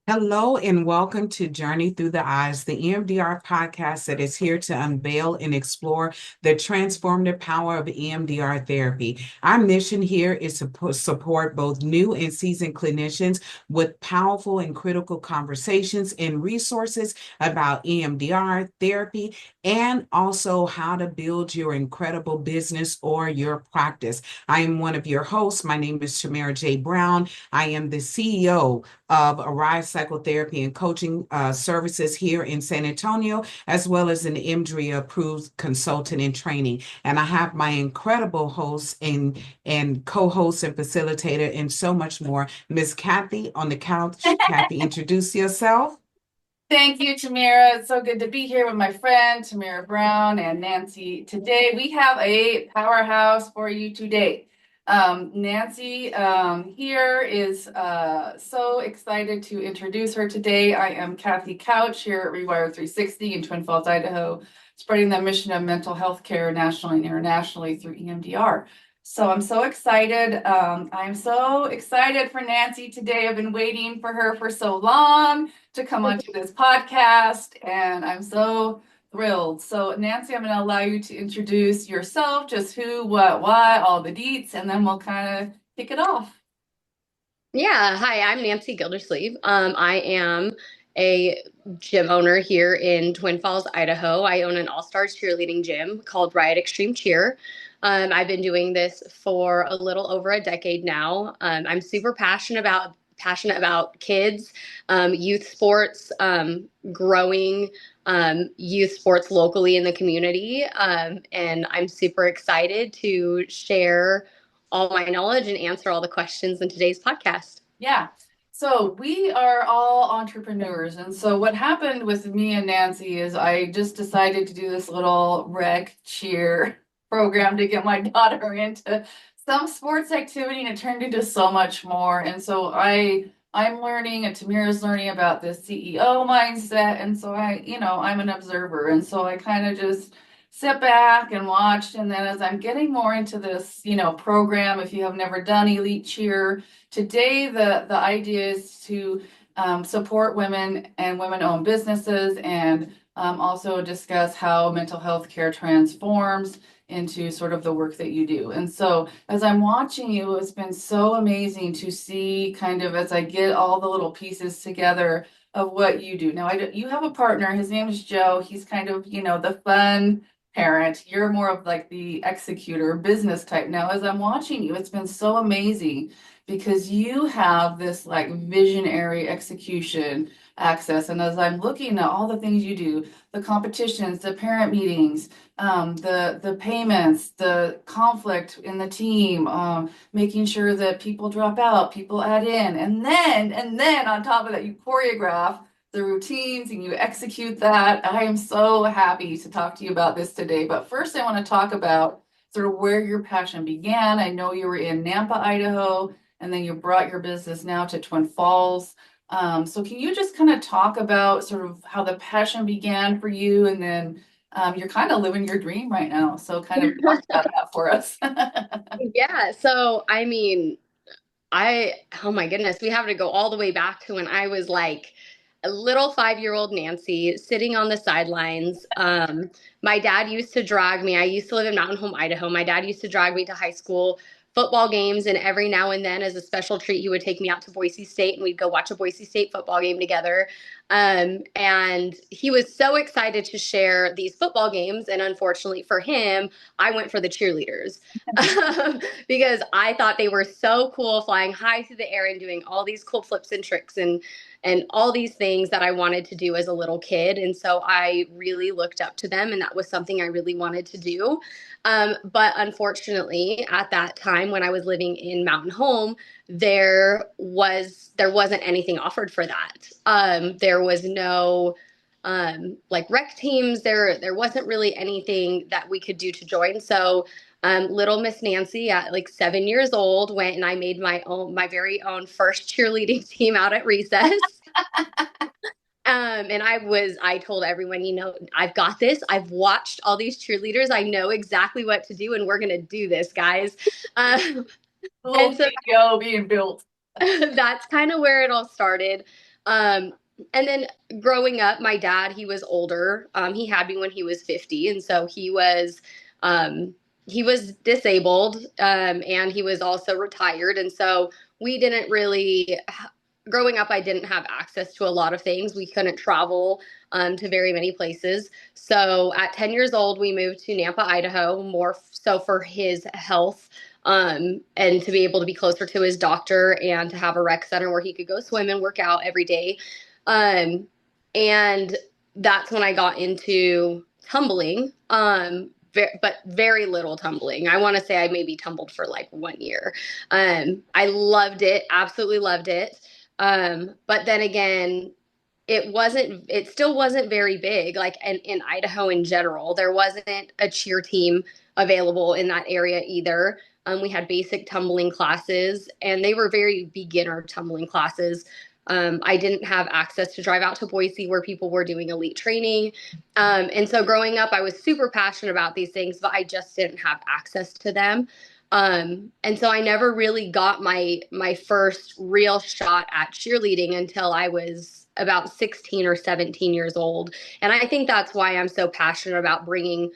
Hello and welcome to Journey Through the Eyes, the EMDR podcast that is here to unveil and explore the transformative power of EMDR therapy. Our mission here is to support both new and seasoned clinicians with powerful and critical conversations and resources about EMDR therapy and also how to build your incredible business or your practice. I am one of your hosts. My name is Tamera J. Brown. I am the CEO of Arise Psychotherapy and Coaching Services here in San Antonio, as well as an MDRIA approved consultant in training. And I have my incredible host and co-host and facilitator and so much more, Miss Kathy on the couch. Kathy, introduce yourself. Thank you, Tamera. It's so good to be here with my friend, Tamera Brown and Nancy. Today, we have a powerhouse for you today. Nancy here is so excited to introduce her today. I am Kathy Couch here at Rewire 360 in Twin Falls, Idaho, spreading the mission of mental health care nationally and internationally through EMDR. So I'm so excited. I'm so excited for Nancy today. I've been waiting for her for so long to come onto this podcast, and I'm so thrilled. So, Nancy, I'm going to allow you to introduce yourself, just who, what, why, all the deets, and then we'll kind of kick it off. Yeah, hi, I'm Nancy Gildersleeve. I am a gym owner here in Twin Falls, Idaho. I own an all-stars cheerleading gym called Riot Extreme Cheer. I've been doing this for a little over a decade now. I'm super passionate about kids, youth sports, growing youth sports locally in the community, and I'm super excited to share all my knowledge and answer all the questions in today's podcast. Yeah. So we are all entrepreneurs. And so what happened with me and Nancy is I just decided to do this little rec cheer program to get my daughter into some sports activity, and it turned into so much more. And so I'm learning, and Tamira's learning about the CEO mindset. And so I'm an observer. And so I kind of just sit back and watched. And then as I'm getting more into this, program, if you have never done Elite Cheer, today the idea is to support women and women-owned businesses, and also discuss how mental health care transforms into sort of the work that you do. And so as I'm watching you, it's been so amazing to see kind of as I get all the little pieces together of what you do. Now, you have a partner. His name is Joe. He's kind of, the fun parent. You're more of like the executor, business type. Now, as I'm watching you, it's been so amazing because you have this like visionary execution access. And as I'm looking at all the things you do, the competitions, the parent meetings, the payments, the conflict in the team, making sure that people drop out, people add in, and then on top of that, you choreograph the routines and you execute that. I am so happy to talk to you about this today. But first, I want to talk about sort of where your passion began. I know you were in Nampa, Idaho, and then you brought your business now to Twin Falls. So can you just kind of talk about sort of how the passion began for you, and then you're kind of living your dream right now. So kind of talk about that for us. Yeah, so I mean, oh my goodness, we have to go all the way back to when I was like a little 5-year-old Nancy sitting on the sidelines. My dad used to drag me. I used to live in Mountain Home, Idaho. My dad used to drag me to high school football games, and every now and then, as a special treat, he would take me out to Boise State, and we'd go watch a Boise State football game together. And he was so excited to share these football games, and unfortunately for him, I went for the cheerleaders because I thought they were so cool, flying high through the air and doing all these cool flips and tricks and all these things that I wanted to do as a little kid. And so I really looked up to them, and that was something I really wanted to do. But unfortunately, at that time when I was living in Mountain Home, there wasn't anything offered for that. There was no like rec teams. There wasn't really anything that we could do to join. So little Miss Nancy at like 7 years old went and I made my very own first cheerleading team out at recess. And I told everyone, I've got this. I've watched all these cheerleaders. I know exactly what to do, and we're going to do this, guys. Little And so CEO being built. that's kind of where it all started. Um, and then growing up, my dad, he was older. He had me when he was 50. And so um, he was disabled, and he was also retired. And so we didn't really, growing up, I didn't have access to a lot of things. We couldn't travel, to very many places. So at 10 years old, we moved to Nampa, Idaho, more so for his health, and to be able to be closer to his doctor and to have a rec center where he could go swim and work out every day. Um, and that's when I got into tumbling, but very little tumbling. I want to say I maybe tumbled for like 1 year. I loved it, absolutely loved it. But then again, it still wasn't very big. Like in Idaho in general, there wasn't a cheer team available in that area either. We had basic tumbling classes, and they were very beginner tumbling classes. I didn't have access to drive out to Boise where people were doing elite training. And so growing up, I was super passionate about these things, but I just didn't have access to them. And so I never really got my first real shot at cheerleading until I was about 16 or 17 years old. And I think that's why I'm so passionate about bringing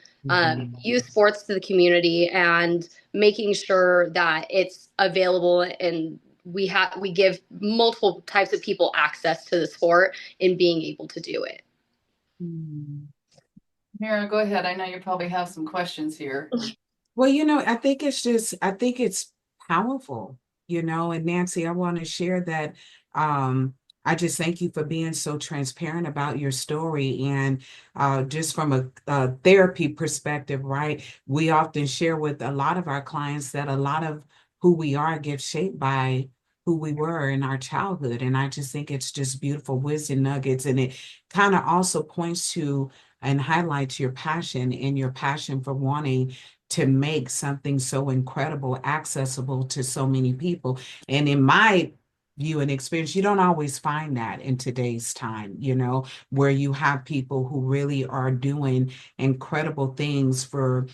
youth sports to the community and making sure that it's available, and we give multiple types of people access to the sport and being able to do it. Mira, go ahead. I know you probably have some questions here. Well, I think it's powerful, and Nancy, I want to share that. I just thank you for being so transparent about your story. And just from a therapy perspective, right? We often share with a lot of our clients that a lot of who we are gets shaped by who we were in our childhood. And I just think it's just beautiful wisdom nuggets. And it kind of also points to and highlights your passion and your passion for wanting to make something so incredible accessible to so many people. And in my view and experience, you don't always find that in today's time, where you have people who really are doing incredible things for,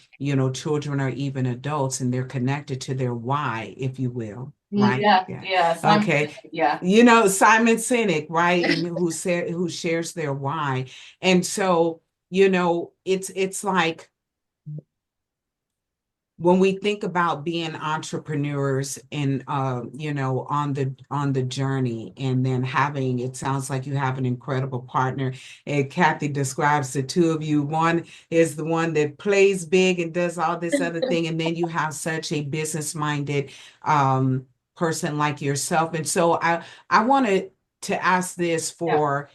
children or even adults, and they're connected to their why, if you will. Right. Yeah. Okay. Yeah. Simon Sinek, right? And who shares their why. And so, it's like, when we think about being entrepreneurs and on the journey, and then having, it sounds like you have an incredible partner, and Kathy describes the two of you. One is the one that plays big and does all this other thing, and then you have such a business minded person like yourself. And so I wanted to ask this for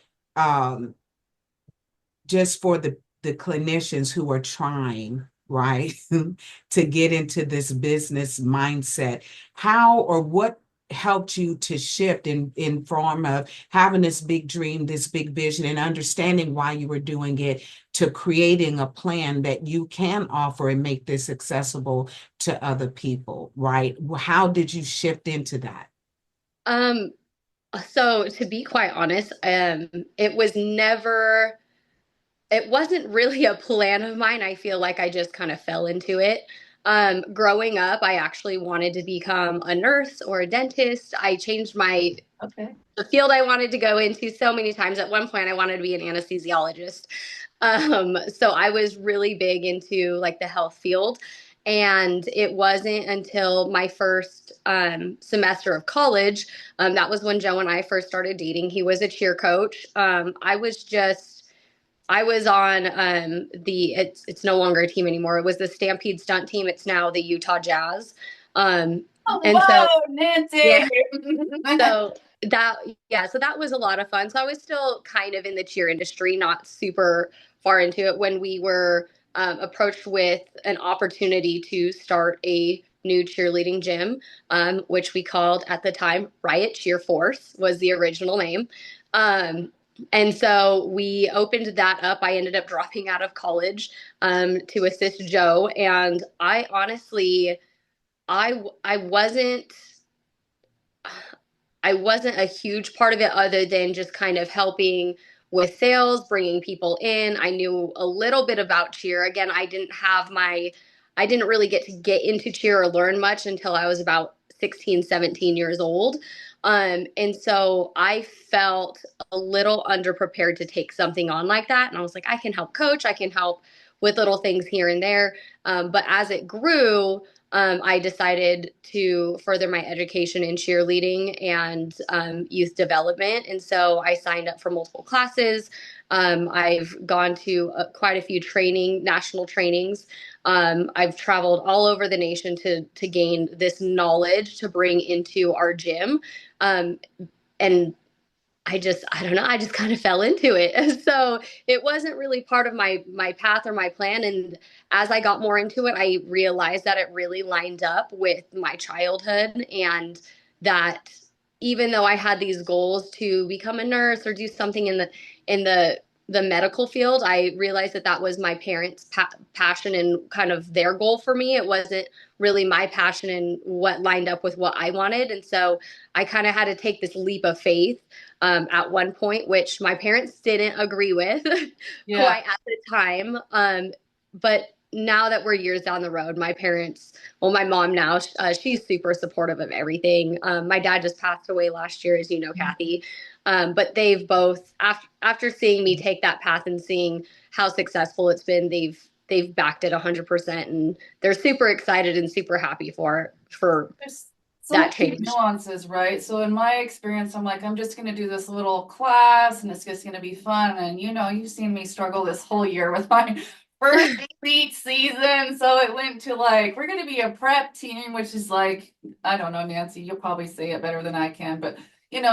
just for the clinicians who are trying, right, to get into this business mindset. How or what helped you to shift in form of having this big dream, this big vision, and understanding why you were doing it, to creating a plan that you can offer and make this accessible to other people, right? How did you shift into that? So to be quite honest, it wasn't really a plan of mine. I feel like I just kind of fell into it. Growing up, I actually wanted to become a nurse or a dentist. I changed the field I wanted to go into so many times. At one point, I wanted to be an anesthesiologist. So I was really big into like the health field. And it wasn't until my first semester of college, that was when Joe and I first started dating. He was a cheer coach. I was on it's no longer a team anymore. It was the Stampede stunt team. It's now the Utah Jazz. Nancy. Yeah. So that was a lot of fun. So I was still kind of in the cheer industry, not super far into it, when we were approached with an opportunity to start a new cheerleading gym, which we called at the time Riot Cheer Force was the original name. And so we opened that up. I ended up dropping out of college to assist Joe. And I honestly, I wasn't a huge part of it, other than just kind of helping with sales, bringing people in. I knew a little bit about cheer. Again, I didn't really get into cheer or learn much until I was about 16, 17 years old. And so I felt a little underprepared to take something on like that. And I was like, I can help coach, I can help with little things here and there. But as it grew, I decided to further my education in cheerleading and youth development. And so I signed up for multiple classes. I've gone to quite a few national trainings. I've traveled all over the nation to gain this knowledge to bring into our gym. Um, and I don't know, I just kind of fell into it. So it wasn't really part of my path or my plan. And as I got more into it, I realized that it really lined up with my childhood, and that even though I had these goals to become a nurse or do something in the medical field, I realized that that was my parents' passion and kind of their goal for me. It wasn't really my passion and what lined up with what I wanted. And so I kind of had to take this leap of faith at one point, which my parents didn't agree with quite at the time. But now that we're years down the road, my parents, well, my mom now, she's super supportive of everything. My dad just passed away last year, as you know, Kathy. But they've both, after seeing me take that path and seeing how successful it's been, they've backed it 100%, and they're super excited and super happy for There's that change. Nuances, right? So in my experience, I'm like, I'm just going to do this little class and it's just going to be fun. And you've seen me struggle this whole year with my first elite season. So it went to like, we're going to be a prep team, which is like, I don't know, Nancy, you'll probably say it better than I can, but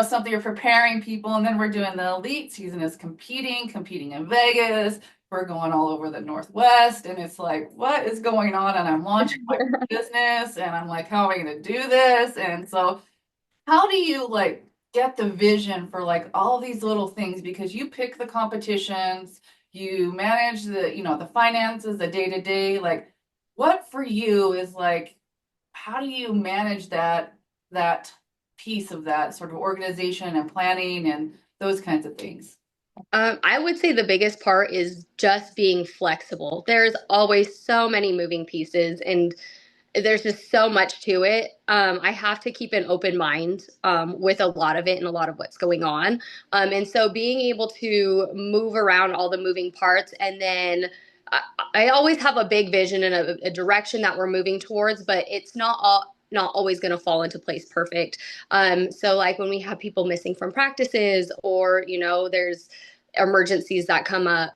something you're preparing people. And then we're doing the elite season is competing in Vegas. We're going all over the Northwest, and it's like, what is going on? And I'm launching my business, and I'm like, how am I going to do this? And so, how do you like get the vision for like all these little things? Because you pick the competitions, you manage the finances, the day to day. Like, what for you is like, how do you manage that piece of that sort of organization and planning and those kinds of things? I would say the biggest part is just being flexible. There's always so many moving pieces, and there's just so much to it. I have to keep an open mind with a lot of it and a lot of what's going on. And so being able to move around all the moving parts, and then I always have a big vision and a direction that we're moving towards, but it's not always going to fall into place perfect. So like when we have people missing from practices, or there's emergencies that come up.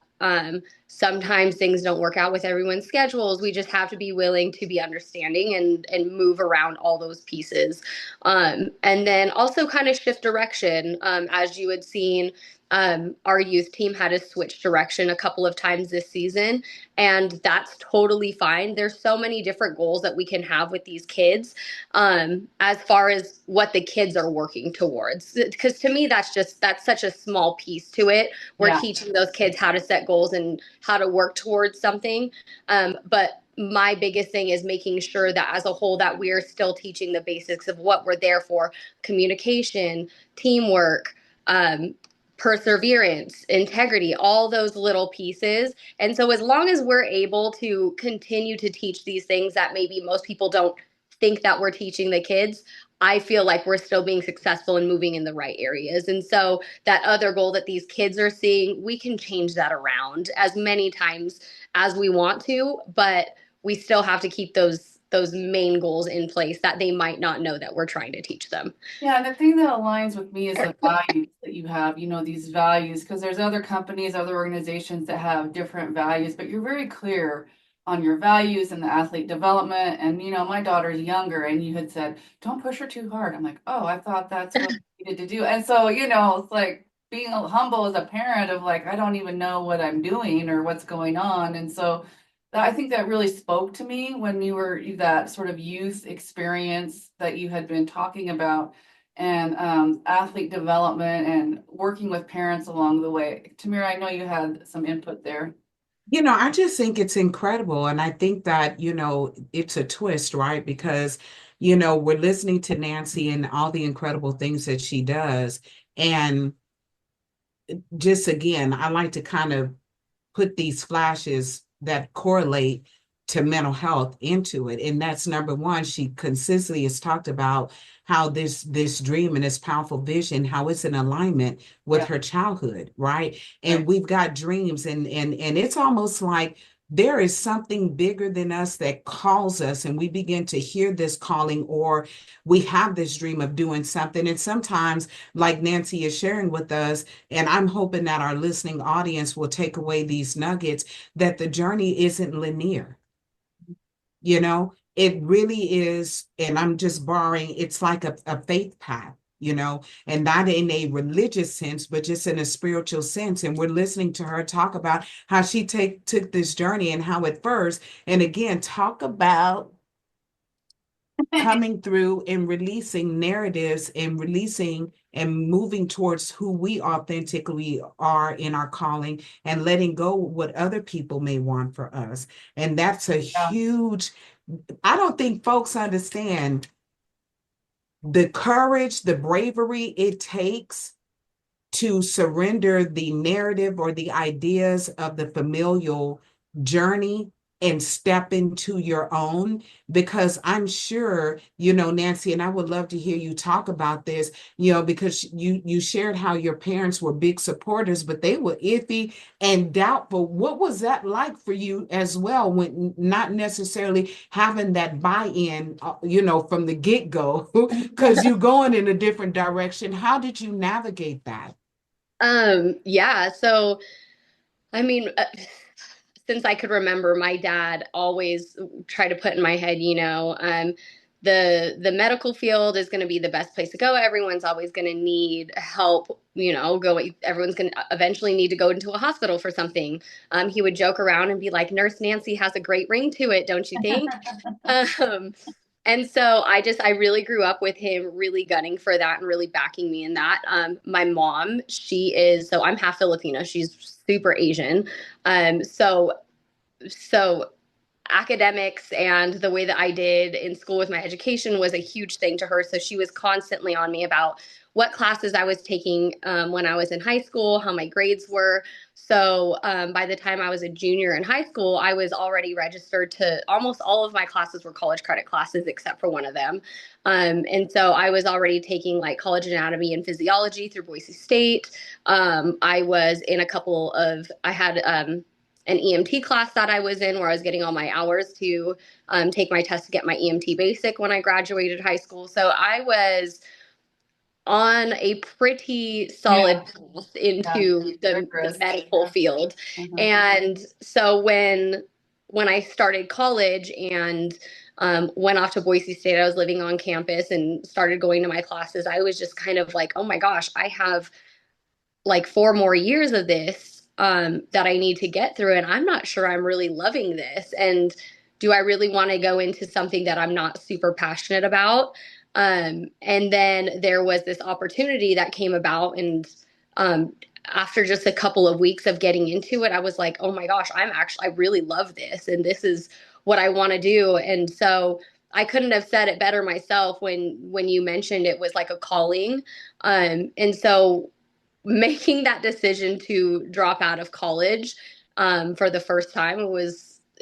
Sometimes things don't work out with everyone's schedules. We just have to be willing to be understanding and move around all those pieces. And then also kind of shift direction. As you had seen, our youth team had to switch direction a couple of times this season, and that's totally fine. There's so many different goals that we can have with these kids, as far as what the kids are working towards. Because to me, that's such a small piece to it. We're teaching those kids how to set goals and how to work towards something. But my biggest thing is making sure that as a whole that we're still teaching the basics of what we're there for: communication, teamwork, perseverance, integrity, all those little pieces. And so as long as we're able to continue to teach these things that maybe most people don't think that we're teaching the kids, I feel like we're still being successful and moving in the right areas. And so that other goal that these kids are seeing, we can change that around as many times as we want to, but we still have to keep those main goals in place that they might not know that we're trying to teach them. Yeah, and the thing that aligns with me is the values that you have, these values, because there's other companies, other organizations that have different values, but you're very clear on your values and the athlete development. And, my daughter's younger, and you had said, don't push her too hard. I'm like, oh, I thought that's what we needed to do. And so, it's like being humble as a parent of like, I don't even know what I'm doing or what's going on. And so I think that really spoke to me when that sort of youth experience that you had been talking about, and athlete development and working with parents along the way. Tamera, I know you had some input there. I just think it's incredible. And I think that, it's a twist, right? Because, we're listening to Nancy and all the incredible things that she does. And just again, I like to kind of put these flashes that correlate to mental health into it. And that's number one. She consistently has talked about how this dream and this powerful vision, how it's in alignment with her childhood, right? And we've got dreams, and it's almost like there is something bigger than us that calls us, and we begin to hear this calling, or we have this dream of doing something. And sometimes, like Nancy is sharing with us, and I'm hoping that our listening audience will take away these nuggets, that the journey isn't linear. It really is, and I'm just borrowing, it's like a faith path, and not in a religious sense, but just in a spiritual sense. And we're listening to her talk about how she took this journey, and how at first, and again, talk about coming through and releasing narratives and releasing and moving towards who we authentically are in our calling, and letting go what other people may want for us. And that's a huge, I don't think folks understand the courage, the bravery it takes to surrender the narrative or the ideas of the familial journey and step into your own. Because I'm sure, Nancy, and I would love to hear you talk about this, because you shared how your parents were big supporters, but they were iffy and doubtful. What was that like for you as well, when not necessarily having that buy-in, from the get-go, because you're going in a different direction? How did you navigate that? Yeah. So, I mean, since I could remember, my dad always tried to put in my head, the medical field is going to be the best place to go. Everyone's always going to need help, everyone's going to eventually need to go into a hospital for something. He would joke around and be like, Nurse Nancy has a great ring to it, don't you think? And so I really grew up with him really gunning for that and really backing me in that. My mom, so I'm half Filipino. She's super Asian. So academics and the way that I did in school with my education was a huge thing to her. So she was constantly on me about what classes I was taking when I was in high school, how my grades were. So by the time I was a junior in high school, I was already registered to almost all of my classes were college credit classes, except for one of them. And so I was already taking like college anatomy and physiology through Boise State. I was in I had an EMT class that I was in, where I was getting all my hours to take my test to get my EMT basic when I graduated high school. So I was on a pretty solid path into the medical field. And so when I started college and went off to Boise State, I was living on campus and started going to my classes. I was just kind of like, oh my gosh, I have like 4 more years of this that I need to get through. And I'm not sure I'm really loving this. And do I really want to go into something that I'm not super passionate about? And then there was this opportunity that came about. And after just a couple of weeks of getting into it, I was like, oh my gosh, I really love this. And this is what I want to do. And so I couldn't have said it better myself when you mentioned it was like a calling. And so making that decision to drop out of college for the first time, it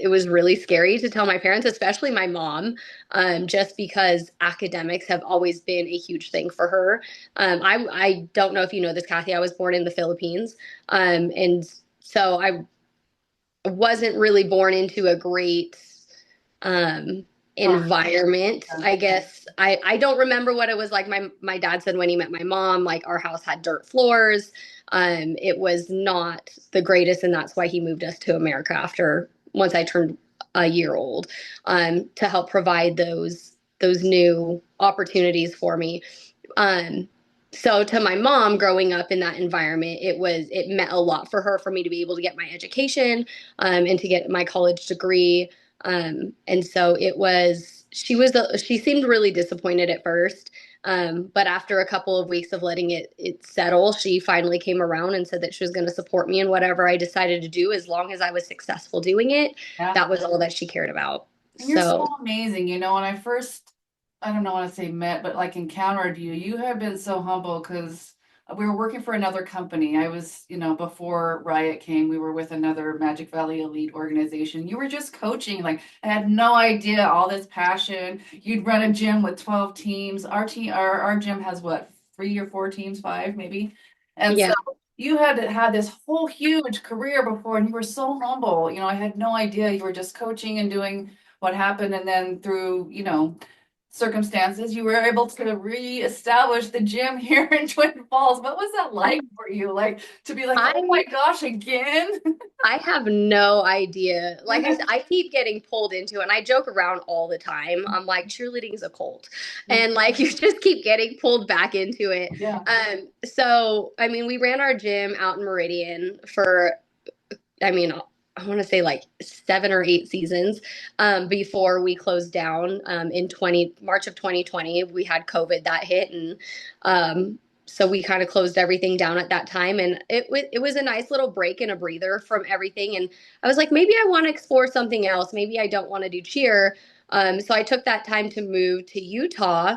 was really scary to tell my parents, especially my mom, just because academics have always been a huge thing for her. I don't know if you know this, Kathy. I was born in the Philippines, and so I wasn't really born into a great environment. I guess I don't remember what it was like. My dad said when he met my mom, like our house had dirt floors. It was not the greatest, and that's why he moved us to America once I turned a year old, to help provide those new opportunities for me. So to my mom, growing up in that environment, it meant a lot for her, for me to be able to get my education and to get my college degree. And so she seemed really disappointed at first. But after a couple of weeks of letting it settle, she finally came around and said that she was going to support me in whatever I decided to do, as long as I was successful doing it. Yeah. That was all that she cared about. And you're so amazing. When I first, I don't know what to say met, but like encountered you, you have been so humble, because we were working for another company. I was, before Riot came, we were with another Magic Valley Elite organization. You were just coaching. Like, I had no idea all this passion. You'd run a gym with 12 teams. Our gym has what, 3 or 4 teams, 5 maybe. And Yeah. so you had this whole huge career before, and you were so humble. I had no idea you were just coaching and doing what happened. And then through, circumstances, you were able to reestablish the gym here in Twin Falls. What was that like for you? Like, to be like, oh my gosh, again? I have no idea. Like I said, I keep getting pulled into it, and I joke around all the time. I'm like, cheerleading is a cult. And like, you just keep getting pulled back into it. Yeah. So, I mean, we ran our gym out in Meridian for, I want to say like 7 or 8 seasons before we closed down in March of 2020. We had COVID that hit, and so we kind of closed everything down at that time, and it was a nice little break and a breather from everything. And I was like, maybe I want to explore something else. Maybe I don't want to do cheer. So I took that time to move to Utah,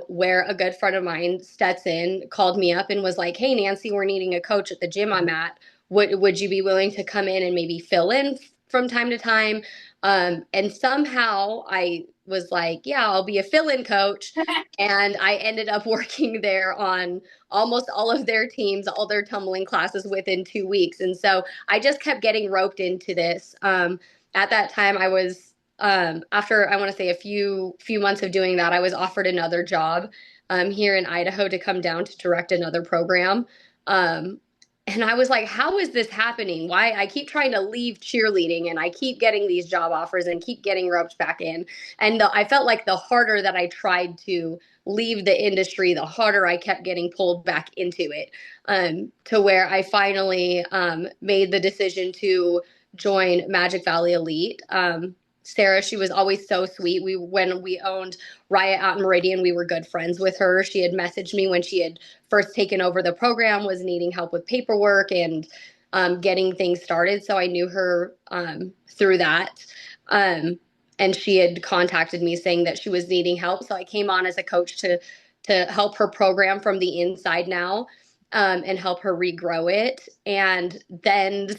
where a good friend of mine, Stetson, called me up and was like, hey, Nancy, we're needing a coach at the gym I'm at. Would you be willing to come in and maybe fill in from time to time? And somehow I was like, yeah, I'll be a fill-in coach. And I ended up working there on almost all of their teams, all their tumbling classes within 2 weeks. And so I just kept getting roped into this. At that time, I was, after I want to say a few months of doing that, I was offered another job here in Idaho to come down to direct another program. And I was like, how is this happening? Why I keep trying to leave cheerleading, and I keep getting these job offers and keep getting roped back in. And I felt like the harder that I tried to leave the industry, the harder I kept getting pulled back into it, to where I finally made the decision to join Magic Valley Elite. Sarah, she was always so sweet. When we owned Riot out in Meridian, we were good friends with her. She had messaged me when she had first taken over the program, was needing help with paperwork and getting things started. So I knew her through that. And she had contacted me saying that she was needing help. So I came on as a coach to help her program from the inside now, and help her regrow it. And then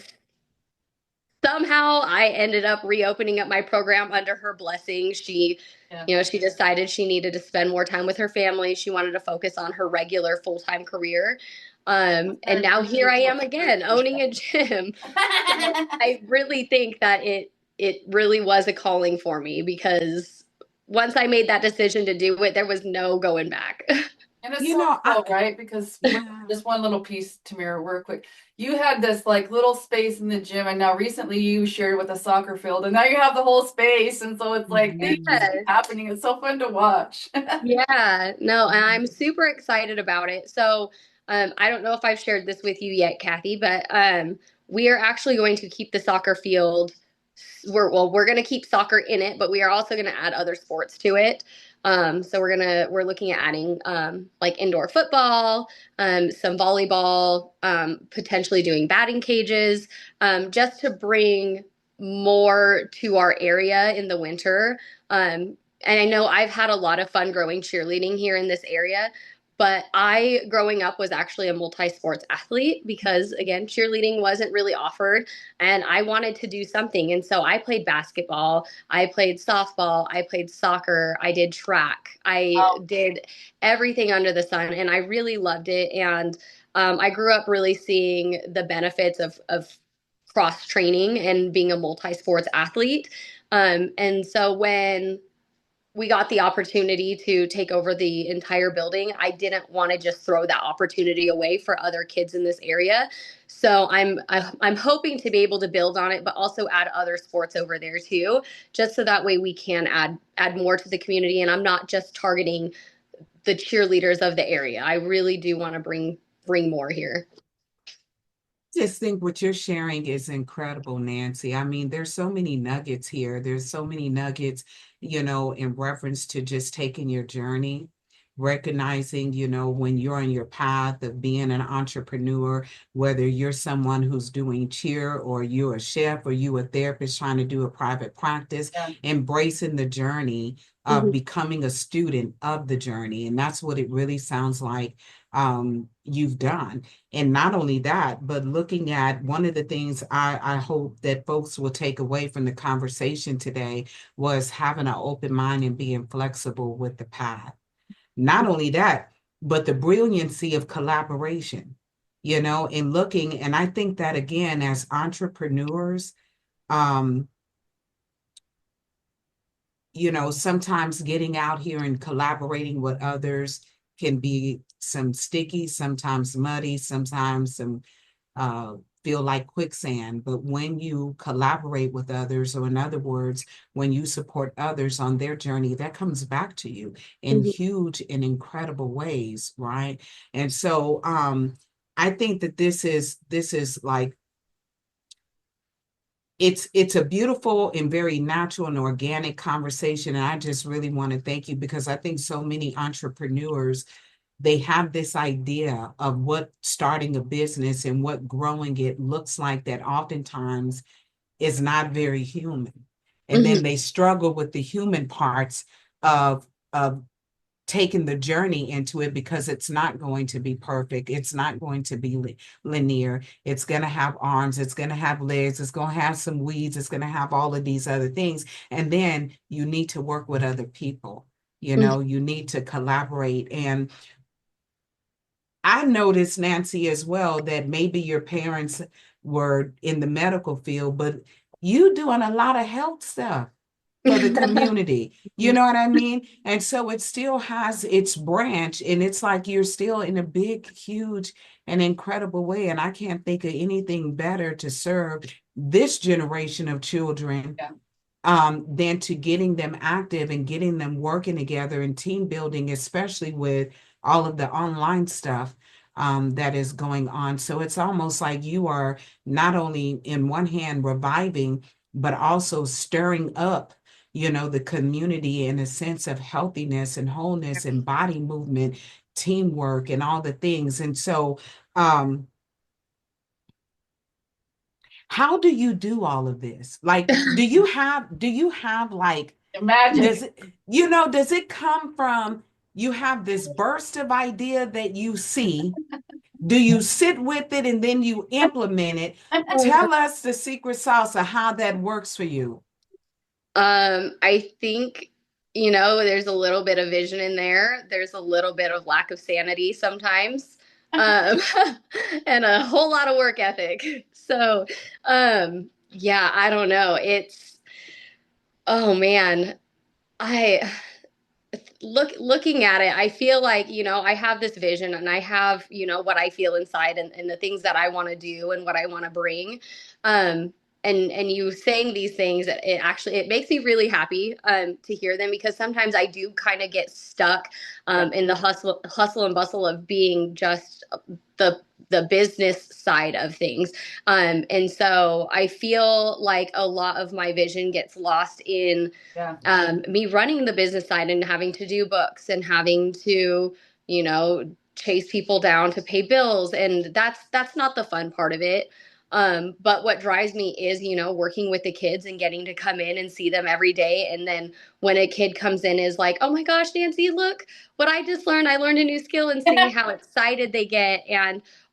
somehow I ended up reopening up my program under her blessing. She decided she needed to spend more time with her family. She wanted to focus on her regular full-time career. And now here I am again, owning a gym. I really think that it really was a calling for me, because once I made that decision to do it, there was no going back. And it's so cool, right? Because just one little piece, Tamera, real quick. You had this like little space in the gym, and now recently you shared with a soccer field, and now you have the whole space. And so it's like things happening. It's so fun to watch. Yeah, no, and I'm super excited about it. So I don't know if I've shared this with you yet, Kathy, but we are actually going to keep the soccer field. We're going to keep soccer in it, but we are also going to add other sports to it. So we're looking at adding like indoor football, some volleyball, potentially doing batting cages, just to bring more to our area in the winter. And I know I've had a lot of fun growing cheerleading here in this area, but I, growing up, was actually a multi-sports athlete because, again, cheerleading wasn't really offered, and I wanted to do something. And so I played basketball, I played softball, I played soccer, I did track, I did everything under the sun, and I really loved it. And I grew up really seeing the benefits of cross training and being a multi-sports athlete. And so when we got the opportunity to take over the entire building, I didn't want to just throw that opportunity away for other kids in this area. So I'm hoping to be able to build on it, but also add other sports over there too, just so that way we can add more to the community. And I'm not just targeting the cheerleaders of the area. I really do want to bring more here. Just think what you're sharing is incredible, Nancy. I mean, there's so many nuggets here. There's so many nuggets, in reference to just taking your journey, recognizing, when you're on your path of being an entrepreneur, whether you're someone who's doing cheer or you're a chef or you a therapist trying to do a private practice, embracing the journey of becoming a student of the journey. And that's what it really sounds like you've done. And not only that, but looking at one of the things I hope that folks will take away from the conversation today was having an open mind and being flexible with the path. Not only that, but the brilliancy of collaboration, and looking, and I think that again, as entrepreneurs, um, sometimes getting out here and collaborating with others can be some sticky, sometimes muddy, sometimes some uh, feel like quicksand. But when you collaborate with others, or in other words, when you support others on their journey, that comes back to you in huge and incredible ways, right? And so I think that this is like, it's a beautiful and very natural and organic conversation. And I just really want to thank you, because I think so many entrepreneurs, they have this idea of what starting a business and what growing it looks like, that oftentimes is not very human. And then they struggle with the human parts of taking the journey into it, because it's not going to be perfect. It's not going to be linear. It's going to have arms. It's going to have legs. It's going to have some weeds. It's going to have all of these other things. And then you need to work with other people. You need to collaborate. And I noticed, Nancy, as well, that maybe your parents were in the medical field, but you doing a lot of health stuff for the community. You know what I mean? And so it still has its branch, and it's like you're still in a big, huge, and incredible way. And I can't think of anything better to serve this generation of children than to getting them active and getting them working together and team building, especially with all of the online stuff that is going on. So it's almost like you are not only in one hand reviving, but also stirring up, the community in a sense of healthiness and wholeness and body movement, teamwork, and all the things. And so, how do you do all of this? Like, do you have like, Imagine. does it come from, you have this burst of idea that you see? Do you sit with it and then you implement it? Tell us the secret sauce of how that works for you. I think, there's a little bit of vision in there. There's a little bit of lack of sanity sometimes, um, and a whole lot of work ethic. So, yeah, I don't know. Oh man, I looking at it, I feel like, I have this vision, and I have, what I feel inside, and the things that I want to do and what I want to bring. Um, and you saying these things, it makes me really happy to hear them, because sometimes I do kind of get stuck in the hustle and bustle of being just the business side of things. And so I feel like a lot of my vision gets lost in me running the business side and having to do books and having to, chase people down to pay bills. And that's not the fun part of it. But what drives me is, working with the kids and getting to come in and see them every day. And then when a kid comes in is like, oh my gosh, Nancy, look what I just learned. I learned a new skill, and seeing how excited they get,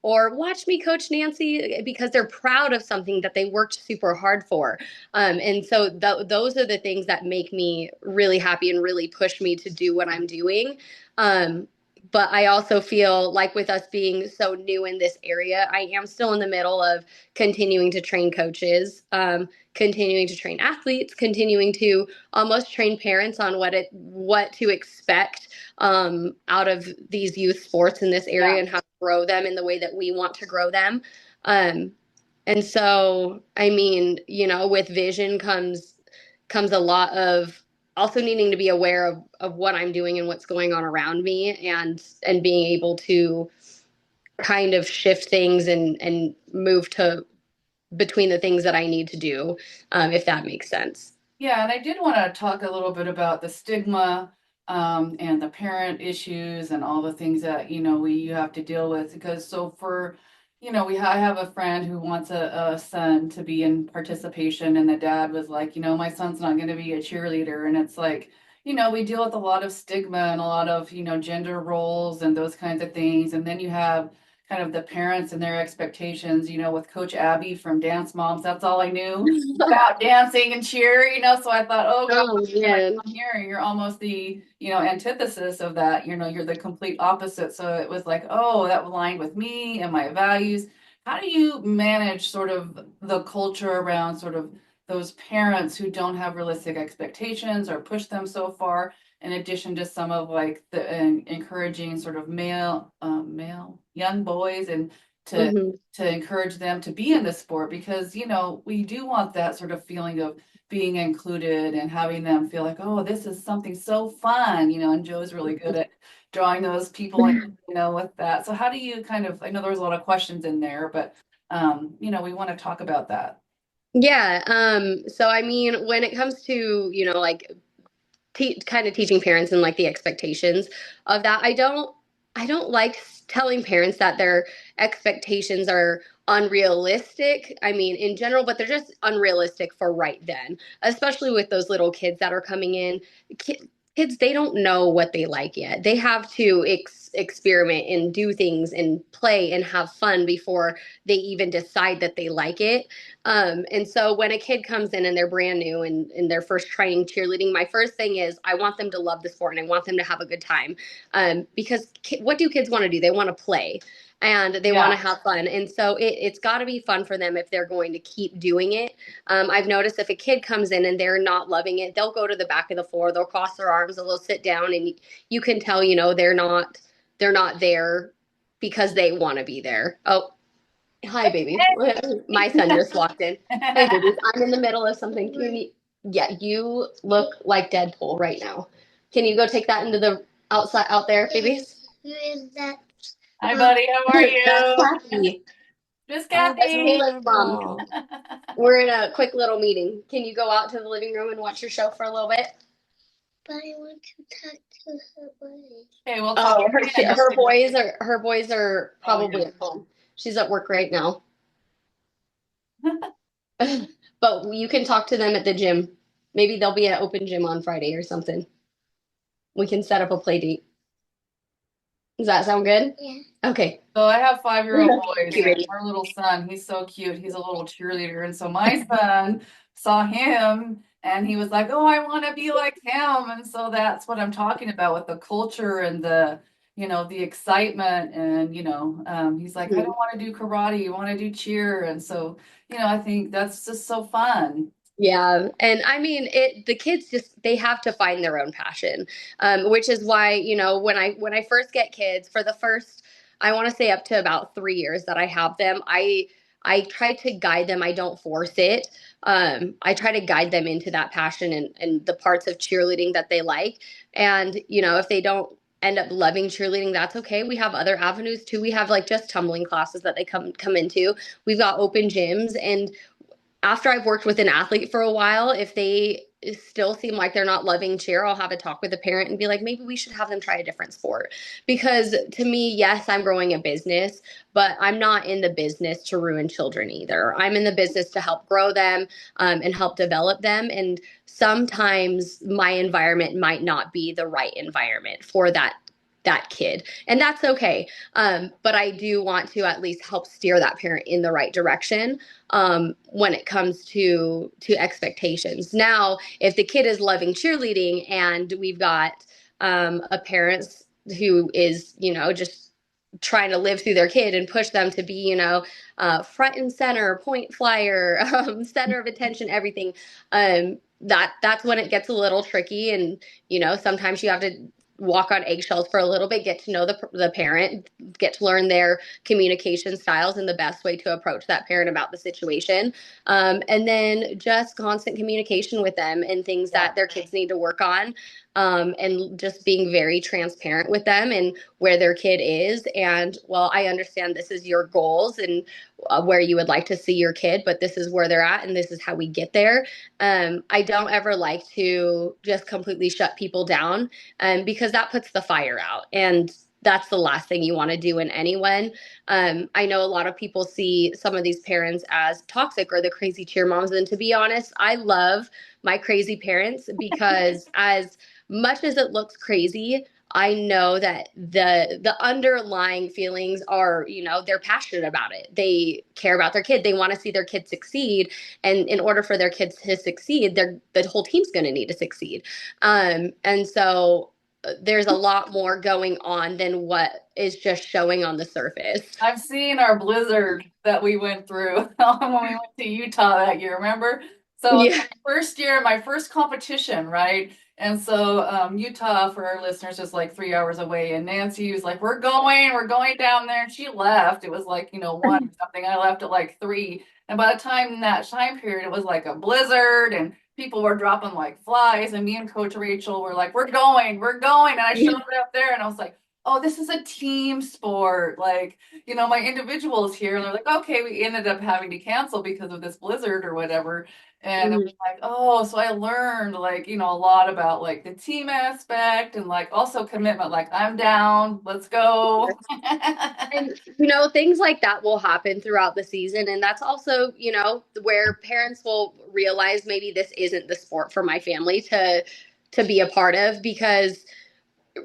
or watch me coach Nancy, because they're proud of something that they worked super hard for. And so those are the things that make me really happy and really push me to do what I'm doing. But I also feel like, with us being so new in this area, I am still in the middle of continuing to train coaches, continuing to train athletes, continuing to almost train parents on what to expect out of these youth sports in this area, and how to grow them in the way that we want to grow them. And so, I mean, with vision comes a lot of also needing to be aware of what I'm doing and what's going on around me, and being able to kind of shift things and move to between the things that I need to do, if that makes sense. Yeah, and I did want to talk a little bit about the stigma and the parent issues and all the things that, you have to deal with. Because so for, I have a friend who wants a son to be in participation, and the dad was like, my son's not going to be a cheerleader. And it's like, we deal with a lot of stigma and a lot of, gender roles and those kinds of things. And then you have kind of the parents and their expectations, with Coach Abby from Dance Moms. That's all I knew about dancing and cheer, so I thought, oh God, Oh you're like, man. I'm here, you're almost the, antithesis of that, you're the complete opposite. So it was like, oh, that aligned with me and my values. How do you manage sort of the culture around sort of those parents who don't have realistic expectations or push them so far, in addition to some of like the encouraging sort of male young boys, and to Hmm. to encourage them to be in the sport, because we do want that sort of feeling of being included and having them feel like, oh, this is something so fun, and Joe's really good at drawing those people in, with that. So how do you kind of, I know there was a lot of questions in there, but we want to talk about that. Yeah. So I mean, when it comes to, like kind of teaching parents and like the expectations of that, I don't like telling parents that their expectations are unrealistic. I mean, in general, but they're just unrealistic for right then, especially with those little kids that are coming in. Kids, they don't know what they like yet. They have to experiment and do things and play and have fun before they even decide that they like it. And so when a kid comes in and they're brand new and they're first trying cheerleading, my first thing is I want them to love the sport and I want them to have a good time. Because what do kids want to do? They want to play and they want to Yeah. have fun. And so it's got to be fun for them if they're going to keep doing it. I've noticed if a kid comes in and they're not loving it, they'll go to the back of the floor, they'll cross their arms, they'll sit down, and you can tell, they're not there because they want to be there. Oh, hi, baby. My son just walked in. Hey, babies, I'm in the middle of something. Yeah, you look like Deadpool right now. Can you go take that into the outside out there, babies? Who is that? Hi, buddy. How are That's you? Kathy. Just That's Kathy. Kayla's mom. We're in a quick little meeting. Can you go out to the living room and watch your show for a little bit? But I want to talk to her buddy. Okay, we'll talk Oh, again. her boys are probably yeah. at home. She's at work right now. But you can talk to them at the gym. Maybe they'll be at open gym on Friday or something. We can set up a play date. Does that sound good? Yeah. Okay. So I have 5-year-old boys, You and ready? our little son, he's so cute. He's a little cheerleader. And so my son saw him and he was like, oh, I want to be like him. And so that's what I'm talking about with the culture and the excitement. And, he's like, I don't want to do karate. I want to do cheer. And so, I think that's just so fun. Yeah, and I mean the kids just they have to find their own passion. Which is why, when I first get kids for the first, I want to say up to about 3 years that I have them, I try to guide them. I don't force it. I try to guide them into that passion and the parts of cheerleading that they like. And, if they don't end up loving cheerleading, that's okay. We have other avenues too. We have like just tumbling classes that they come into. We've got open gyms, and after I've worked with an athlete for a while, if they still seem like they're not loving cheer, I'll have a talk with the parent and be like, maybe we should have them try a different sport. Because to me, yes, I'm growing a business, but I'm not in the business to ruin children either. I'm in the business to help grow them, and help develop them. And sometimes my environment might not be the right environment for that kid, and that's okay. But I do want to at least help steer that parent in the right direction, when it comes to expectations. Now, if the kid is loving cheerleading and we've got a parent who is, just trying to live through their kid and push them to be, front and center, point flyer, center of attention, everything. That's when it gets a little tricky, and sometimes you have to walk on eggshells for a little bit, get to know the parent, get to learn their communication styles and the best way to approach that parent about the situation. And then just constant communication with them and things that their kids need to work on. And just being very transparent with them and where their kid is. And, well, I understand this is your goals and where you would like to see your kid, but this is where they're at and this is how we get there. I don't ever like to just completely shut people down, because that puts the fire out. And that's the last thing you want to do in anyone. I know a lot of people see some of these parents as toxic or the crazy cheer moms. And to be honest, I love my crazy parents because as much as it looks crazy, I know that the underlying feelings are, they're passionate about it. They care about their kid. They want to see their kid succeed. And in order for their kids to succeed, the whole team's going to need to succeed. And so there's a lot more going on than what is just showing on the surface. I've seen our blizzard that we went through when we went to Utah that year, remember? So Yeah. first year, my first competition, right? And so Utah, for our listeners, is like 3 hours away. And Nancy was like, we're going down there. And she left. It was like, 1 or something. I left at like 3. And by the time in that time period, it was like a blizzard and people were dropping like flies. And me and Coach Rachel were like, we're going. And I showed up there and I was like, oh, this is a team sport. Like, my individuals here. And they're like, okay, we ended up having to cancel because of this blizzard or whatever. And it was like, oh, so I learned like, a lot about like the team aspect and like also commitment, like I'm down, let's go. And, things like that will happen throughout the season. And that's also, where parents will realize maybe this isn't the sport for my family to be a part of, because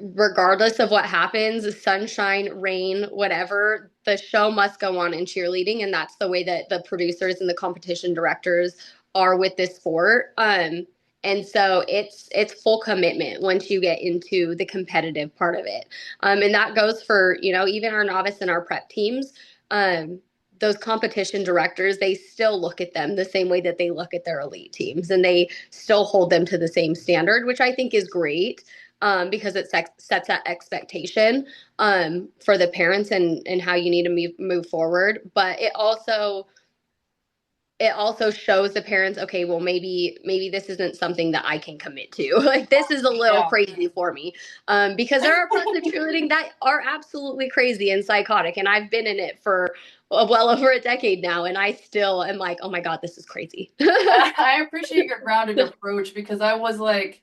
regardless of what happens, sunshine, rain, whatever, the show must go on in cheerleading. And that's the way that the producers and the competition directors are with this sport. And so it's full commitment once you get into the competitive part of it. And that goes for, even our novice and our prep teams. Those competition directors, they still look at them the same way that they look at their elite teams, and they still hold them to the same standard, which I think is great. Because it sets that expectation for the parents and how you need to move forward. But it also shows the parents, okay, well, maybe this isn't something that I can commit to. Like, this is a little crazy for me, because there are parts of cheerleading that are absolutely crazy and psychotic. And I've been in it for well over a decade now. And I still am like, oh my God, this is crazy. I appreciate your grounded approach, because I was like,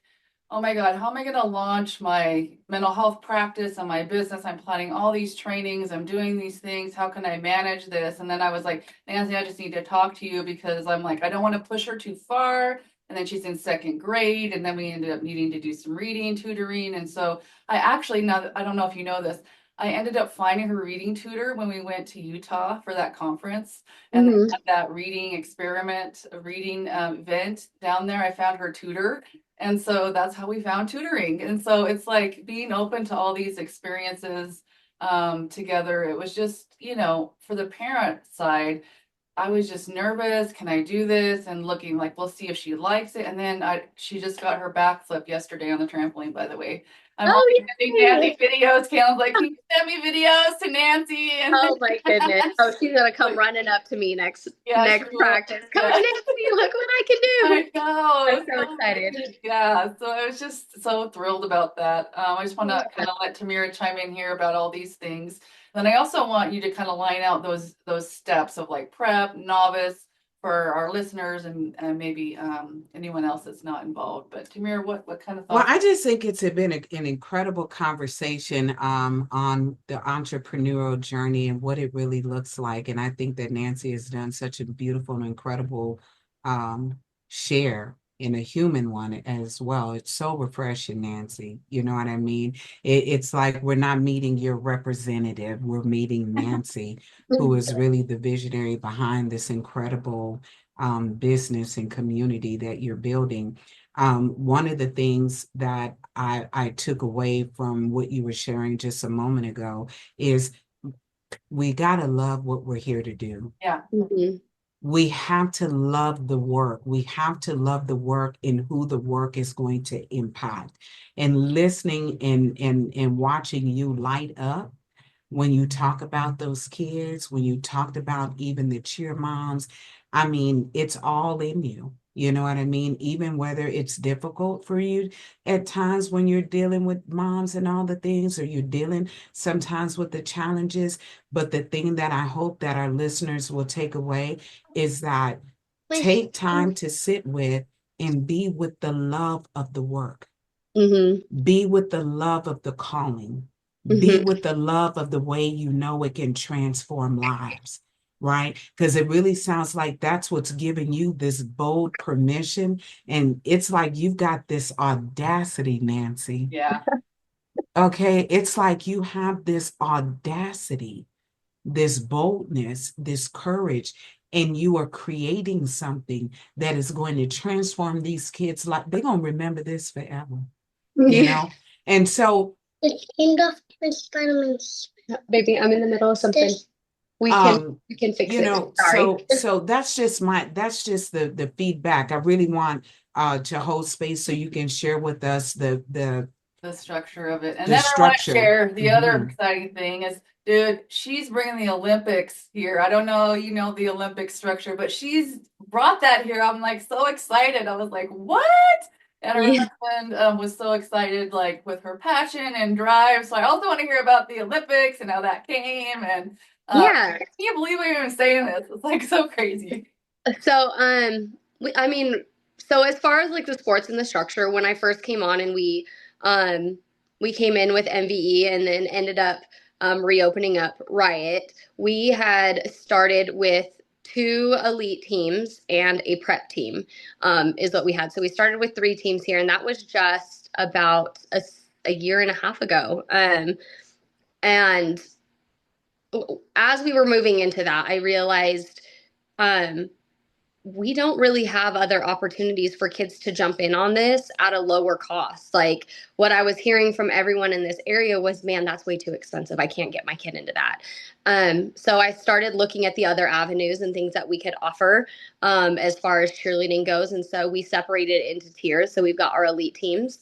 oh my God, how am I going to launch my mental health practice and my business? I'm planning all these trainings. I'm doing these things. How can I manage this? And then I was like, Nancy, I just need to talk to you, because I'm like, I don't want to push her too far. And then she's in 2nd grade. And then we ended up needing to do some reading, tutoring. And so I actually, I don't know if you know this, I ended up finding her reading tutor when we went to Utah for that conference. And they had that reading experiment, reading event down there. I found her tutor. And so that's how we found tutoring. And so it's like being open to all these experiences together. It was just, for the parent side, I was just nervous. Can I do this? And looking like, we'll see if she likes it. And then she just got her backflip yesterday on the trampoline, by the way. I'm always sending Nancy videos. Caleb's like, can you send me videos to Nancy? And oh my goodness. Oh, she's going to come running up to me next practice. Come on, Nancy, look what I can do. I know. I'm so excited. Yeah. So I was just so thrilled about that. I just want to kind of let Tamera chime in here about all these things. Then I also want you to kind of line out those steps of like prep, novice, for our listeners and maybe anyone else that's not involved. But Tamera, what kind of thoughts? Well, I just think it's been an incredible conversation on the entrepreneurial journey and what it really looks like. And I think that Nancy has done such a beautiful and incredible share in a human one as well. It's so refreshing, Nancy. You know what I mean? It's like we're not meeting your representative. We're meeting Nancy, who is really the visionary behind this incredible business and community that you're building. One of the things that I took away from what you were sharing just a moment ago is we got to love what we're here to do. Yeah. We have to love the work. We have to love the work and who the work is going to impact. And listening and watching you light up when you talk about those kids, when you talked about even the cheer moms, I mean, it's all in you. You know what I mean? Even whether it's difficult for you at times when you're dealing with moms and all the things, or you're dealing sometimes with the challenges. But the thing that I hope that our listeners will take away is that take time to sit with and be with the love of the work. Be with the love of the calling. Be with the love of the way you know it can transform lives. right? Because it really sounds like that's what's giving you this bold permission. And it's like you've got this audacity, Nancy. Yeah. Okay. It's like you have this audacity, this boldness, this courage, and you are creating something that is going to transform these kids. Like they're going to remember this forever, you know? And so, It's aimed off my Spider-Man. Baby, I'm in the middle of something. We can fix you it. know, Sorry. so that's just the feedback. I really want to hold space so you can share with us the structure of it. And the then I want to structure. share the other Mhm. exciting thing is, dude, she's bringing the Olympics here. I don't know, you know, the Olympic structure, but she's brought that here. I'm like so excited. I was like, what? And her Yeah. husband was so excited, like with her passion and drive. So I also want to hear about the Olympics and how that came. And Yeah. can you believe I'm even saying this? It's like so crazy. So, I mean, so as far as like the sports and the structure, when I first came on and we came in with MVE and then ended up reopening up Riot, we had started with two elite teams and a prep team, is what we had. So we started with three teams here, and that was just about a year and a half ago. And as we were moving into that, I realized, we don't really have other opportunities for kids to jump in on this at a lower cost. Like what I was hearing from everyone in this area was, man, that's way too expensive. I can't get my kid into that. So I started looking at the other avenues and things that we could offer as far as cheerleading goes. And so we separated it into tiers. So we've got our elite teams.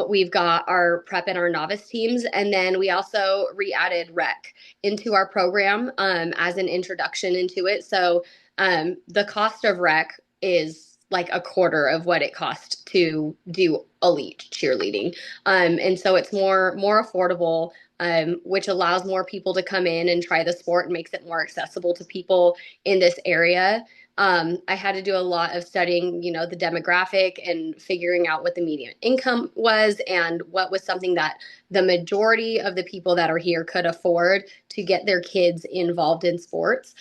We've got our prep and our novice teams. And then we also re-added rec into our program as an introduction into it. So the cost of rec is like a quarter of what it costs to do elite cheerleading. And so it's more affordable, which allows more people to come in and try the sport and makes it more accessible to people in this area. I had to do a lot of studying, you know, the demographic and figuring out what the median income was and what was something that the majority of the people that are here could afford to get their kids involved in sports.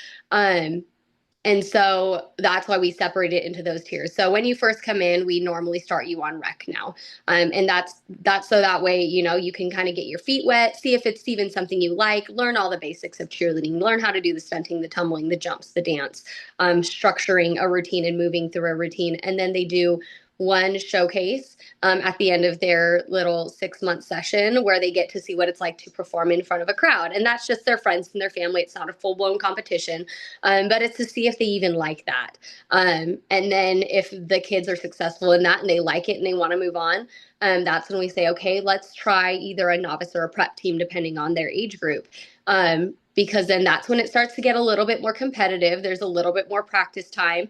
And so that's why we separate it into those tiers. So when you first come in, we normally start you on rec now. And that's so that way, you know, you can kind of get your feet wet, see if it's even something you like, learn all the basics of cheerleading, learn how to do the stunting, the tumbling, the jumps, the dance, structuring a routine and moving through a routine. And then they do one showcase at the end of their little 6-month session where they get to see what it's like to perform in front of a crowd. And that's just their friends and their family. It's not a full-blown competition, but it's to see if they even like that. And then if the kids are successful in that and they like it and they want to move on, that's when we say, okay, let's try either a novice or a prep team, depending on their age group. Because then that's when it starts to get a little bit more competitive. There's a little bit more practice time.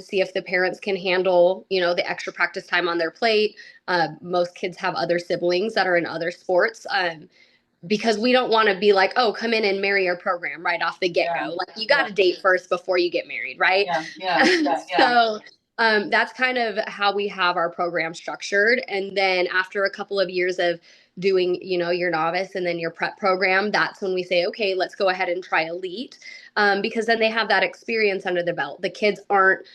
See if the parents can handle, you know, the extra practice time on their plate. Most kids have other siblings that are in other sports. Because we don't want to be like, oh, come in and marry our program right off the get-go. Yeah. Like you got to date first before you get married, right? Yeah. So that's kind of how we have our program structured. And then after a couple of years of doing, you know, your novice and then your prep program, that's when we say, okay, let's go ahead and try elite, because then they have that experience under their belt. The kids aren't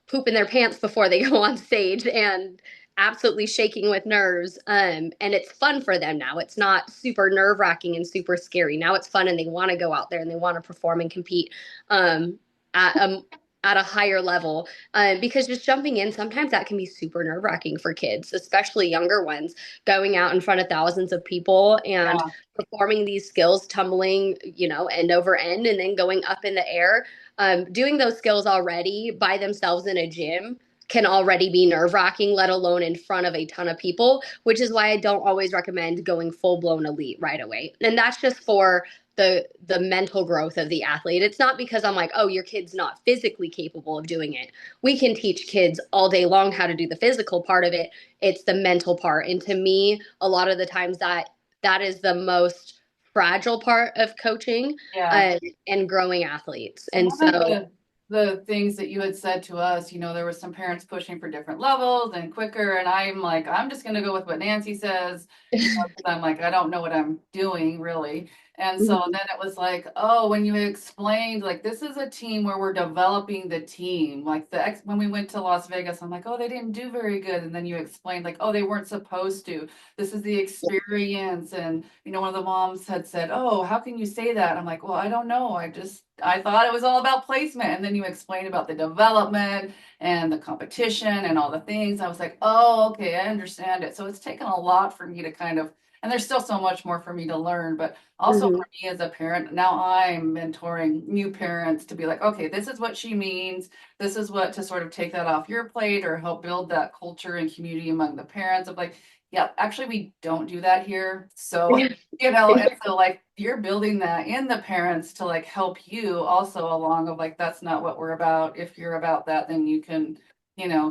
pooping their pants before they go on stage and absolutely shaking with nerves. And it's fun for them now. It's not super nerve wracking and super scary. Now it's fun and they want to go out there and they want to perform and compete at a higher level. Because just jumping in, sometimes that can be super nerve wracking for kids, especially younger ones, going out in front of thousands of people and performing these skills, tumbling, you know, end over end, and then going up in the air. Doing those skills already by themselves in a gym can already be nerve wracking, let alone in front of a ton of people, which is why I don't always recommend going full blown elite right away. And that's just for the mental growth of the athlete. It's not because I'm like, oh, your kid's not physically capable of doing it. We can teach kids all day long how to do the physical part of it. It's the mental part. And to me, a lot of the times that is the most fragile part of coaching and growing athletes. And so the things that you had said to us, you know, there were some parents pushing for different levels and quicker. And I'm like, I'm just going to go with what Nancy says, you know, 'cause I'm like, I don't know what I'm doing really. And so then it was like, oh, when you explained, like, this is a team where we're developing the team. Like when we went to Las Vegas, I'm like, oh, they didn't do very good. And then you explained, like, oh, they weren't supposed to. This is the experience. And, one of the moms had said, oh, how can you say that? I'm like, well, I don't know. I thought it was all about placement. And then you explained about the development and the competition and all the things. I was like, oh, okay, I understand it. So it's taken a lot for me to and there's still so much more for me to learn, but also Mhm. for me as a parent, now I'm mentoring new parents to be like, okay, this is what she means. This is what to sort of take that off your plate or help build that culture and community among the parents of like, yeah, actually we don't do that here. So, and so like you're building that in the parents to like help you also along of like, that's not what we're about. If you're about that, then you can,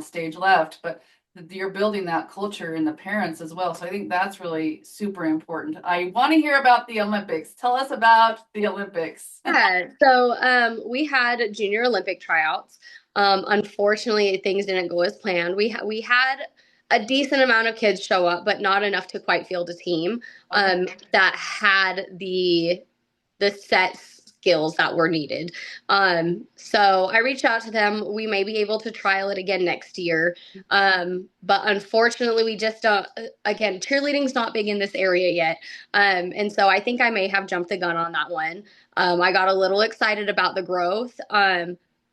stage left. But you're building that culture in the parents as well. So I think that's really super important. I want to hear about the Olympics. Tell us about the Olympics. Yeah, so we had junior Olympic tryouts. Unfortunately, things didn't go as planned. We had a decent amount of kids show up, but not enough to quite field a team that had the set skills that were needed. So I reached out to them. We may be able to trial it again next year. But unfortunately, we just don't, again, cheerleading's not big in this area yet. And so I think I may have jumped the gun on that one. I got a little excited about the growth.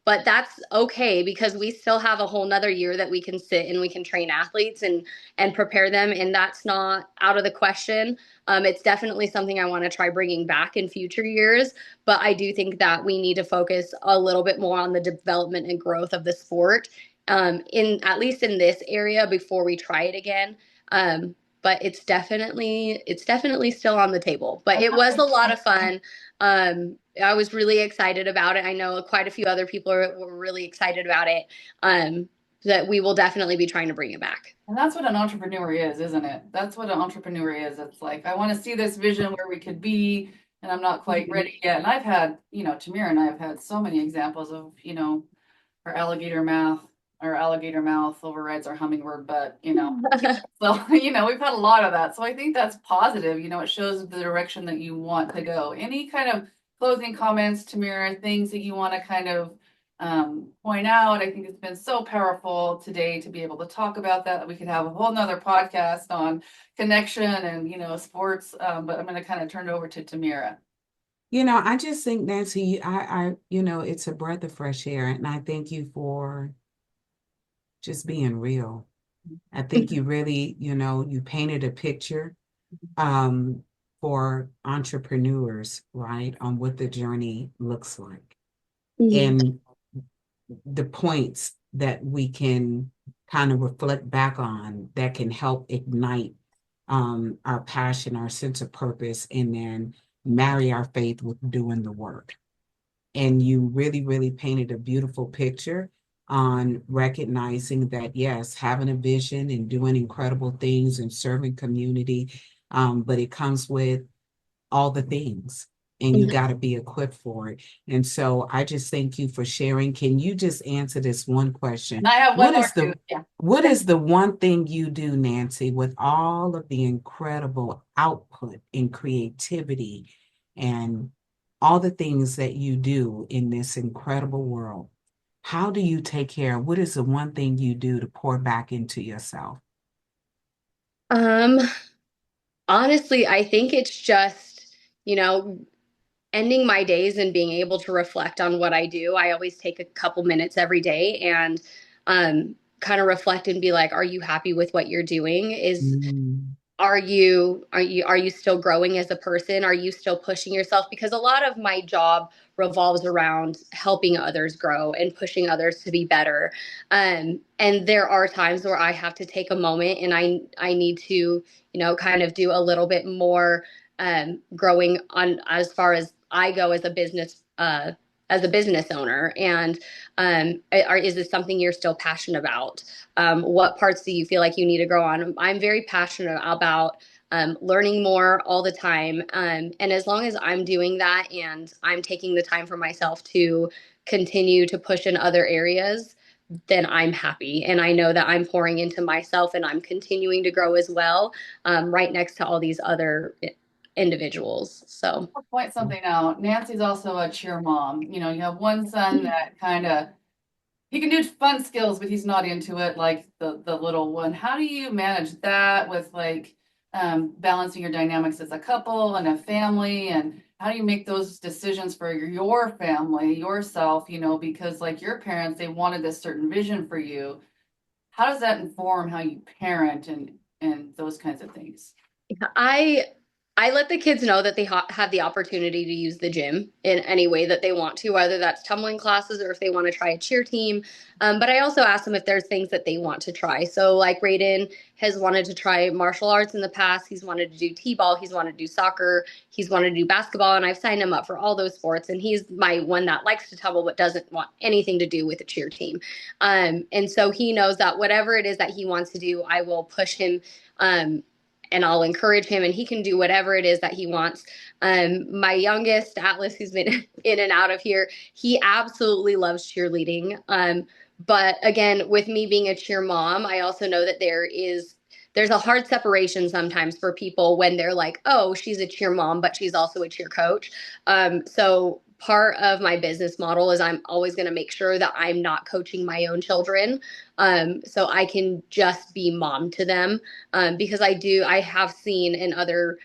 But that's okay because we still have a whole nother year that we can sit and we can train athletes and prepare them. And that's not out of the question. It's definitely something I want to try bringing back in future years, but I do think that we need to focus a little bit more on the development and growth of the sport, in at least in this area before we try it again. But it's definitely still on the table. But it was a lot of fun. I was really excited about it. I know quite a few other people were really excited about it. That we will definitely be trying to bring it back. And that's what an entrepreneur is, isn't it? That's what an entrepreneur is. It's like, I want to see this vision where we could be, and I'm not quite ready yet. And I've had, Tamera and I have had so many examples of, our alligator mouth overrides our hummingbird butt, So, we've had a lot of that. So I think that's positive. It shows the direction that you want to go. Any kind of closing comments, Tamera, things that you want to kind of point out? I think it's been so powerful today to be able to talk about that. We could have a whole nother podcast on connection and, sports. But I'm going to kind of turn it over to Tamera. I just think, Nancy, it's a breath of fresh air, and I thank you for just being real. I think you really, you painted a picture for entrepreneurs, right, on what the journey looks like and the points that we can kind of reflect back on that can help ignite our passion, our sense of purpose, and then marry our faith with doing the work. And you really, really painted a beautiful picture on recognizing that, yes, having a vision and doing incredible things and serving community, but it comes with all the things and you got to be equipped for it. And so I just thank you for sharing. Can you just answer this one question? And I have one What more is the too. Yeah. what is the one thing you do, Nancy, with all of the incredible output and creativity and all the things that you do in this incredible world? How do you take care? What is the one thing you do to pour back into yourself? Um, Honestly, I think it's just, you know, ending my days and being able to reflect on what I do. I always take a couple minutes every day and kind of reflect and be like, are you happy with what you're doing? Mm. Are you still growing as a person? Are you still pushing yourself? Because a lot of my job revolves around helping others grow and pushing others to be better. And there are times where I have to take a moment and I need to, kind of do a little bit more growing on as far as I go as a business owner. And is this something you're still passionate about? What parts do you feel like you need to grow on? I'm very passionate about learning more all the time. And as long as I'm doing that and I'm taking the time for myself to continue to push in other areas, then I'm happy. And I know that I'm pouring into myself and I'm continuing to grow as well, right next to all these other individuals. So I'll point something out. Nancy's also a cheer mom. You know, you have one son that kind of he can do fun skills, but he's not into it like the little one. How do you manage that with like balancing your dynamics as a couple and a family, and how do you make those decisions for your family, yourself, you know, because like your parents, they wanted this certain vision for you. How does that inform how you parent and those kinds of things? I I let the kids know that they have the opportunity to use the gym in any way that they want to, whether that's tumbling classes or if they want to try a cheer team. But I also ask them if there's things that they want to try. So like Raiden has wanted to try martial arts in the past. He's wanted to do t-ball. He's wanted to do soccer. He's wanted to do basketball. And I've signed him up for all those sports. And he's my one that likes to tumble but doesn't want anything to do with a cheer team. And so he knows that whatever it is that he wants to do, I will push him and I'll encourage him, and he can do whatever it is that he wants. My youngest, Atlas, who's been in and out of here, he absolutely loves cheerleading. But again, with me being a cheer mom, I also know that there's a hard separation sometimes for people when they're like, oh, she's a cheer mom, but she's also a cheer coach. So part of my business model is I'm always going to make sure that I'm not coaching my own children. So I can just be mom to them. Because I have seen in other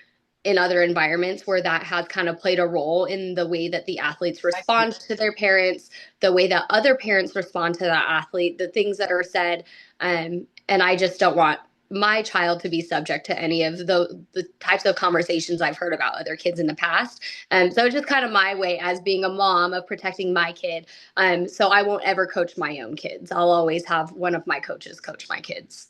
environments where that has kind of played a role in the way that the athletes respond to their parents, the way that other parents respond to that athlete, the things that are said. And I just don't want my child to be subject to any of the types of conversations I've heard about other kids in the past. So it's just kind of my way as being a mom of protecting my kid. So I won't ever coach my own kids. I'll always have one of my coaches coach my kids.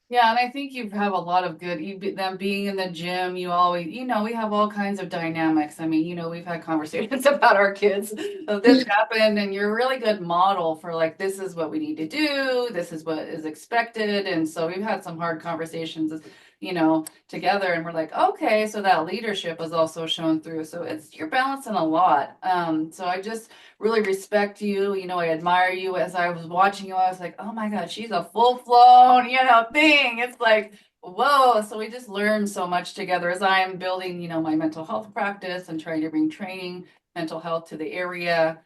Yeah, and I think you have a lot of good, them being in the gym, you always, you know, we have all kinds of dynamics. I mean, you know, we've had conversations about our kids. This happened, and you're a really good model for like, this is what we need to do, this is what is expected. And so we've had some hard conversations, you know, together, and we're like, okay, so that leadership is also shown through. So you're balancing a lot. So I just really respect you. You know, I admire you. As I was watching you, I was like, oh my God, she's a full-blown, you know, thing. It's like, whoa. So we just learned so much together as I am building, you know, my mental health practice and trying to bring training, mental health to the area.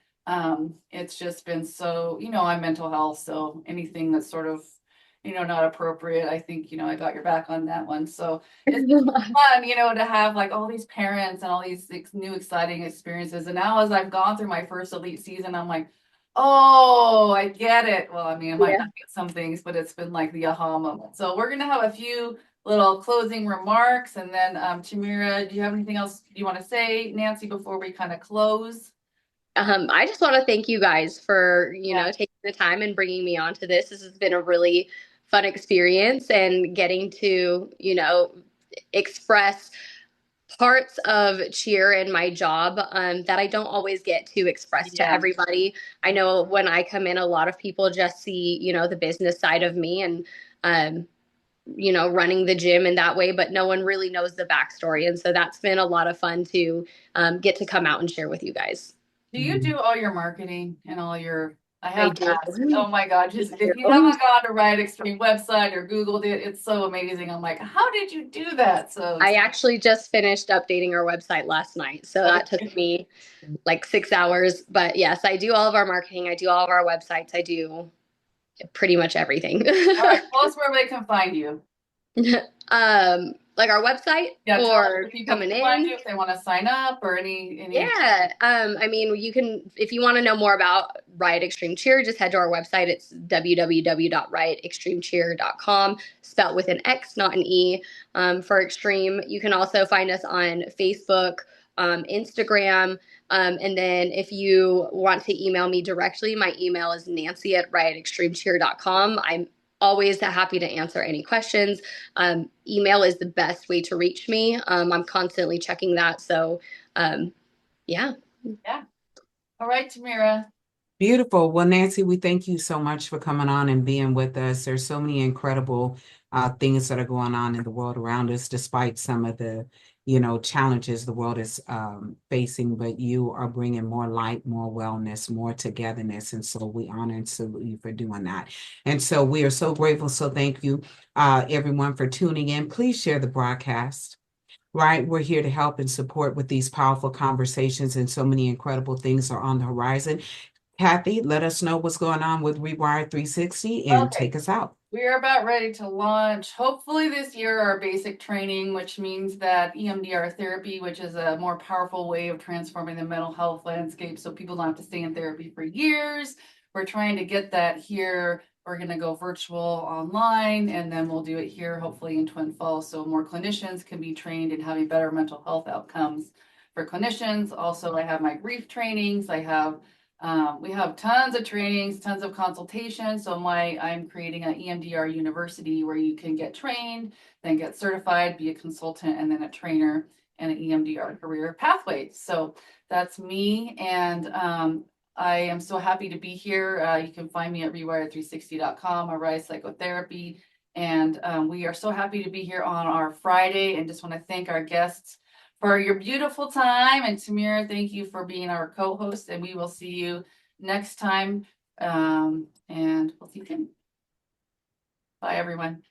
It's just been so, you know, I'm mental health. So anything that's sort of, you know, not appropriate, I think, you know, I got your back on that one. So it's fun, you know, to have like all these parents and all these new exciting experiences. And now as I've gone through my first elite season, I'm like, oh, I get it. Well, I mean, I might not get some things, but it's been like the aha moment. So we're going to have a few little closing remarks. And then Tamera, do you have anything else you want to say, Nancy, before we kind of close? I just want to thank you guys for, you know, taking the time and bringing me onto this. This has been a really fun experience, and getting to, you know, express parts of cheer in my job that I don't always get to express to everybody. I know when I come in, a lot of people just see, you know, the business side of me and, you know, running the gym in that way, but no one really knows the backstory. And so that's been a lot of fun to get to come out and share with you guys. Do you do all your marketing and all your, I have do. to ask, oh my God, just if you haven't gone to Riot Extreme website or Googled it, it's so amazing. I'm like, how did you do that? So I actually just finished updating our website last night. So that took me like 6 hours. But yes, I do all of our marketing. I do all of our websites. I do pretty much everything. All right, tell us where they can find you. Like our website, or coming in if they want to sign up or any yeah. I mean, you can, if you want to know more about Riot Extreme Cheer, just head to our website. It's www.riotextremecheer.com, spelled with an X, not an E, for extreme. You can also find us on Facebook, Instagram, and then if you want to email me directly, my email is nancy@riotextremecheer.com. I'm always happy to answer any questions. Email is the best way to reach me. I'm constantly checking that. So, yeah. Yeah. All right, Tamera. Beautiful. Well, Nancy, we thank you so much for coming on and being with us. There's so many incredible things that are going on in the world around us, despite some of the, you know, challenges the world is facing, but you are bringing more light, more wellness, more togetherness. And so we honor and salute you for doing that. And so we are so grateful. So thank you, everyone, for tuning in. Please share the broadcast. right? We're here to help and support with these powerful conversations, and so many incredible things are on the horizon. Kathy, let us know what's going on with Rewired 360 and Okay. take us out. We are about ready to launch, hopefully this year, our basic training, which means that EMDR therapy, which is a more powerful way of transforming the mental health landscape so people don't have to stay in therapy for years. We're trying to get that here. We're going to go virtual online, and then we'll do it here, hopefully in Twin Falls, so more clinicians can be trained in having better mental health outcomes for clinicians. Also, I have my grief trainings. We have tons of trainings, tons of consultations. So I'm creating an EMDR university where you can get trained, then get certified, be a consultant, and then a trainer and an EMDR career pathway. So that's me. And I am so happy to be here. You can find me at rewired360.com, Arise Psychotherapy. And we are so happy to be here on our Friday, and just want to thank our guests for your beautiful time. And Tamera, thank you for being our co-host, and we will see you next time. And we'll see you soon. Bye, everyone.